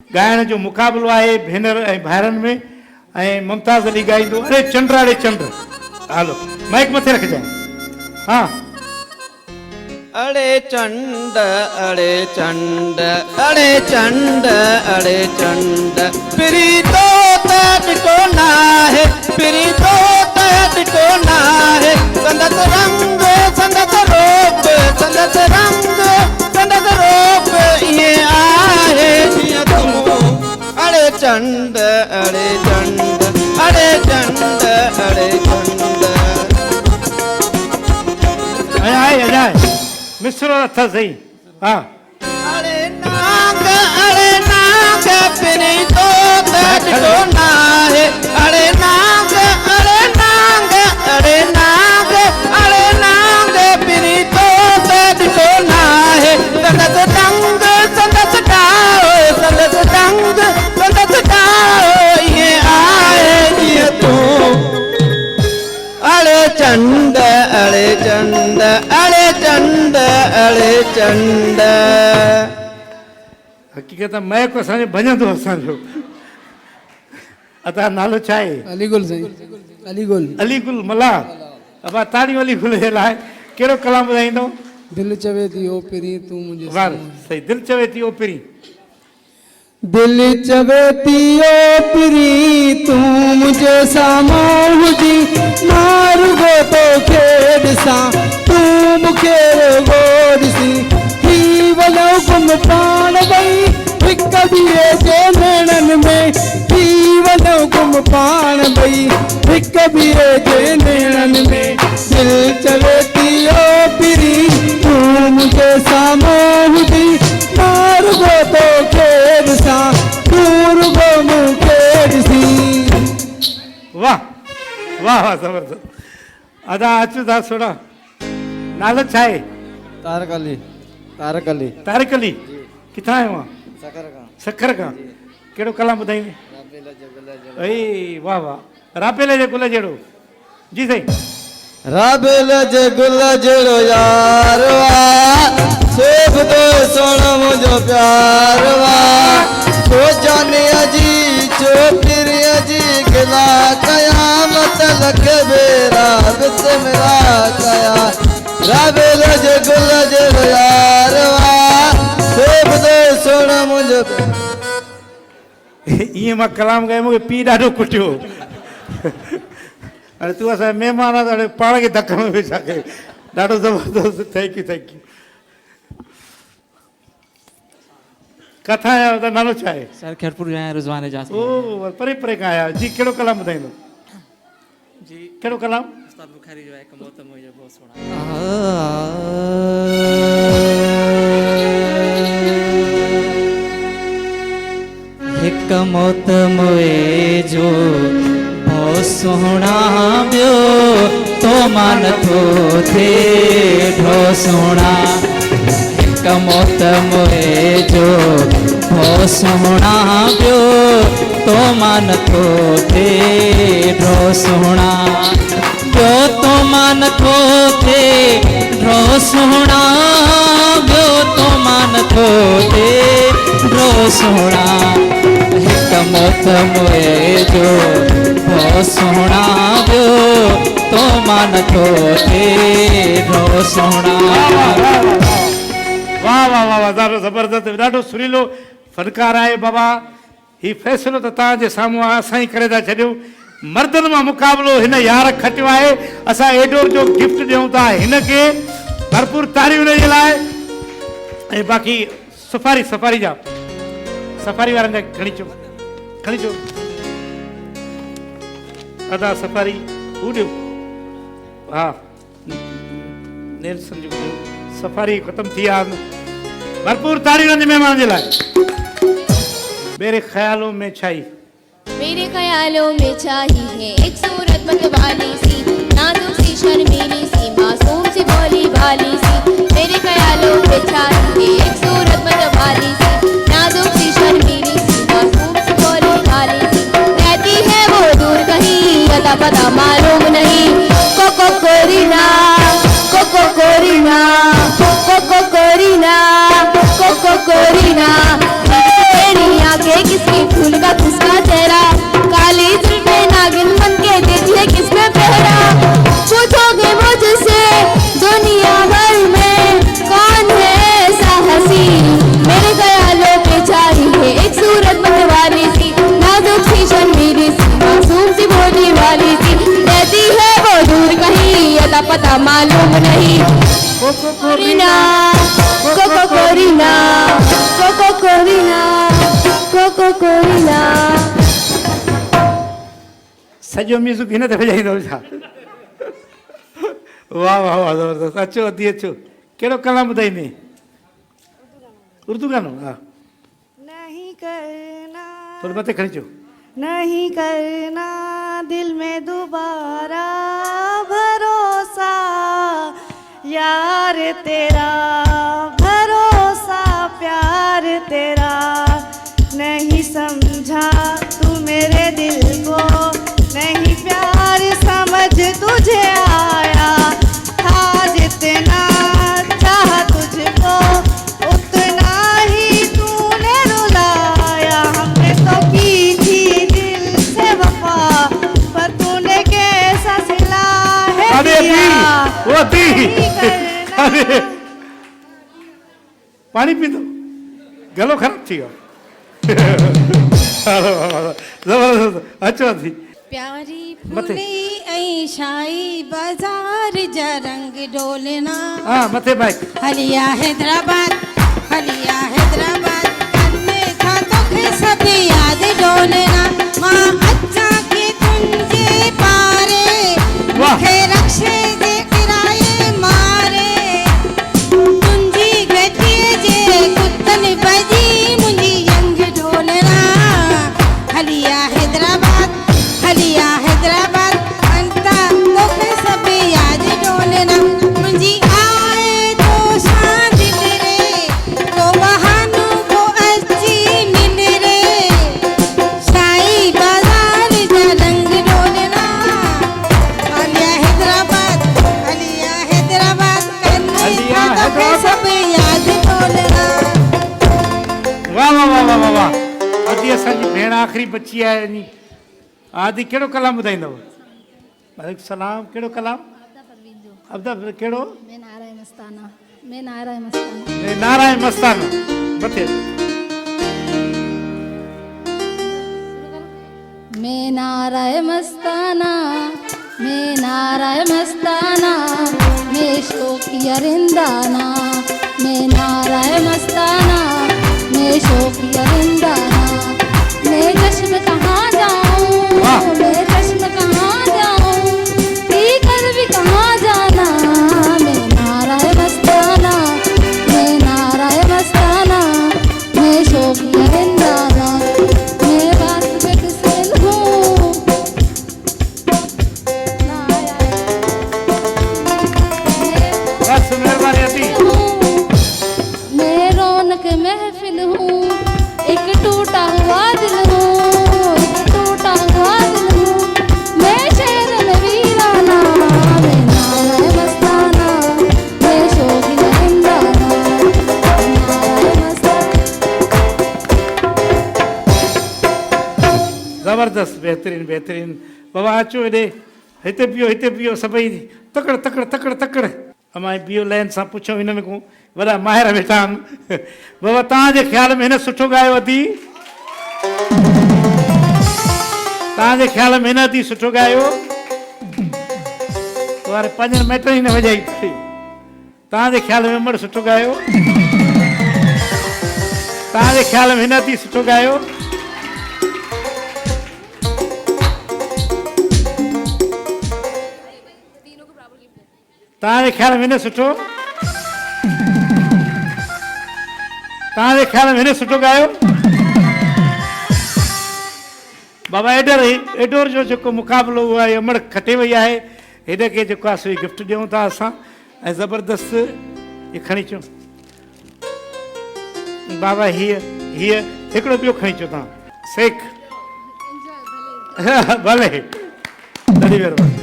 ॻाइण जो मुक़ाबिलो आहे भेनर ऐं भाइरनि में ऐं मुमताज़ अली ॻाईंदो अड़े चंड हलो माइक मथे रखजांइ हा अड़े चंड अड़े चंड अड़े चंड अड़े चंड पिरी तो तटको ना है पिरी तो तटको ना है संदत रंग संदत रूप संदत रंग संदत रूप ये आहे जिया तुम अड़े चंड अड़े चंड अड़े चंड अड़े चंड अजाए मिस्र अथ सही हा अरे नाग पिरी तो तटको ना है अरे नाग अरे नाग अरे नाग अरे नाग पिरी तो तटको ना है संदस डंग संदस डाओ संदस डंग संदस डाओ ये आए ये तू अड़े चंड अड़े चंड अड़े चंड अड़े चंड हक़ीक़त महक असांजो भॼंदो असांजो अता नालो छा आहे अलीगुल साईं अलीगुल अलीगुल मला अबा ताड़ियूं अलीगुल जे लाइ कहिड़ो कलाम ॿुधाईंदो दिल चवे थी ओ पिरी तूं मुंहिंजे वाह सही दिलि चवे थी ओ पिरी दिल चवे थी ओ पिरी तूं मुंहिंजे साम्हूं हुजी मार गो तो खेॾ सां तूं मूंखे रुॻो ॾिसी थी वञो गुम पाण ॿई हिक ॿिए जे नेणनि में थी वञो गुम पाण ॿई हिक ॿिए जे नेणनि में दिल चवे थी ओ पिरी तूं मुंहिंजे साम्हूं हुजी मार गो तो खेॾ सां तूं रुॻो मूंखे ॾिसी वाह वाह वाह ज़बरदस्त अदा अचु था सोड़ा नालो छा आहे तारक अली तारक अली तारिक अली किथां आयो आहे सकर का सखर खां कहिड़ो कलाम ॿुधाईंदे ऐं वाह वाह रापेले जे गुल जहिड़ो जी साईं राबेल जे गुल जहिड़ो यार वाह सेब तो सोण मुंहिंजो प्यार वाह छो जानिया जी छो पिरिया जी गिला कयामत लख बेरा बिस्मिला कया राबेल जे गुल जहिड़ो यार वाह सेब तो सोण मुंहिंजो ईअं मां कलाम ॻाए मूंखे पीउ ॾाढो कुटियो हाणे तूं असांजा महिमान आहे त हाणे पाण खे धक में वेठा कयो ॾाढो ज़बरदस्त थैंक यू किथां आया आहियो त नालो छा आहे सर खैरपुर आया रुजवान एजाज ओ परे परे खां आया आहियो। जी कहिड़ो कलाम ॿुधाईंदो जी कहिड़ो कलाम उस्ताद बुखारी जो है एक मौत मुझे बहुत सुना एक मौत मुए जो बहुत सोहना बियो तो मान थो थे ढो सोना एक मौत मुए जो बहुत सोहना बियो तो मान थो थे ढो सोना बियो तो मान थो थे ढो सोना बियो तो मान थो थे ढो सोना एक मौत मुए जो बहुत सोना बियो तो मान थो थे ढो सोना वाह वाह वाह वाह ॾाढो ज़बरदस्त ॾाढो सुरीलो फनकार आहे बाबा हीउ फ़ैसिलो त तव्हांजे साम्हूं आहे असां ई करे था छॾियूं मर्दनि मां मुक़ाबिलो हिन यार खटियो आहे असां एडोर जो गिफ्ट ॾियूं था हिन खे भरपूर तारियूं हिन जे लाइ ऐं बाक़ी सफ़ारी जा सफ़ारी वारनि जा खणी अचो अदा सफ़ारी हू ॾियो हा नेल्सन जो ॾियो सफ़ारी ख़तमु थी आहे भरपूर तारियूं हिननि जे महिमान जे लाइ मेरे ख्यालों में छाई मेरे ख्यालों में छाई है एक सूरत मतवाली सी नाजुक सी शर्मीली सी मासूम सी भोली भाली सी मेरे ख्यालों में छाई है एक सूरत मतवाली सी नाजुक सी शर्मीली सी मासूम सी भोली भाली सी रहती है वो दूर कहीं अता पता मालूम नहीं कोको कोरीना कोको कोरीना कोको कोरीना कोको कोरीना तेरी आंखें कोयला सॼो म्यूज़िक हिन ते वॼाईंदो छा? वाह वाह वाह ज़बरदस्त। अचो अदी अचो। कहिड़ो कलाम ॿुधाईंदे? उर्दू गानो? हा नहीं करना थोरो मथे खणी अचो। नहीं करना दिल में दोबारा भरोसा यार तेरा भरोसा प्यार तेरा नहीं समझा तू मेरे दिल को नहीं प्यार समझ तुझे आया था जितना चाह तुझको उतना ही तूने रुलाया हमने तो की थी दिल से वफा पर तूने कैसा सिला है अरे दी, दिया वो दी। नहीं करना अरे पानी पी दो, गलो खराब थी वियो। ज़बरदस्त। अचो अदी। प्यारी मथे। फुली ऐं शाही बाज़ार जा रंग डोलना हा मथे माइक। हलिया हैदराबाद कन्ने था तोखे सभु यादि डोलना मां अचां की तुंहिंजे पारे वाह। मूंखे रक्षे जे किराए मारे तुंहिंजी गटीअ जे कुतनि भॼी मुंहिंजी यंग डोलना हलिया हैदराबाद अंता तोखे सभु यादि डोलना मुंहिंजी आए तो शान दिल रे तो बहानो को अची निन रे शाही बाज़ार जा रंग डोलना हलिया हैदराबाद कन्ने हलिया था तोखे हैदराबाद। सभु यादि डोलना वाह वाह वाह वाह वाह वाह। अदी असांजी भेण आख़िरी बची आहे नी। आदि कहिड़ो कलाम ॿुधाईंदव? वालेकुम सलाम। कहिड़ो कलाम? अब्दा कहिड़ो? मैं नाराय मस्ताना मैं नाराय मस्ताना ए, नारायण मस्ताना। मथे। मैं नाराय मस्ताना मैं नाराय मस्ताना मैं शोकिया रिंदाना मैं नाराय मस्ताना मैं शोकिया रिंदाना मैं चश्म कहाँ जाऊँ वाह। मैं चश्म कहाँ जाऊँ पी कर भी कहाँ जाना मैं नाराय मस्ताना मैं नाराय मस्ताना मैं शोकिया रिंदाना मैं वास्तविक सेल हूँ बस मेहरबानी अदी। मैं रौनक महफिल हूँ एक टूटा हुआ दिल हूँ एक टूटा हुआ दिल हूँ मैं शहर में वीराना मैं नाराय मस्ताना मैं शोकिया रिंदाना नाराय मस्ताना ज़बरदस्त। बेहतरीन बेहतरीन। बाबा अचो हेॾे। हिते पियो सभई तकड़ तकड़ तकड़ तकड़। अमां पियो लाइन सां पुछो हिन में को वॾा माहिर वेठा आहिनि। बाबा तव्हांजे ख़्याल में हिन सुठो ॻायो अदी? तव्हांजे ख़्याल में हिन अदी सुठो ॻायो? वारे पंहिंजनि मिटनि ई न वॼाई। तव्हांजे ख़्याल में उमर सुठो ॻायो? तव्हांजे ख़्याल में हिन अदी सुठो ॻायो? तव्हांजे ख़्याल में हिन सुठो? तव्हांजे ख़्याल में हिन सुठो ॻायो? बाबा एडोर जो जेको मुक़ाबिलो उहो आहे अमड़ खटे वई आहे। हेॾे खे जेको आहे सो गिफ्ट ॾियूं था असां ऐं ज़बरदस्त इहे खणी अचूं। बाबा हीअ हिकिड़ो ॿियो खणी अचो तव्हां सेक। भले ॾाढी महिरबानी।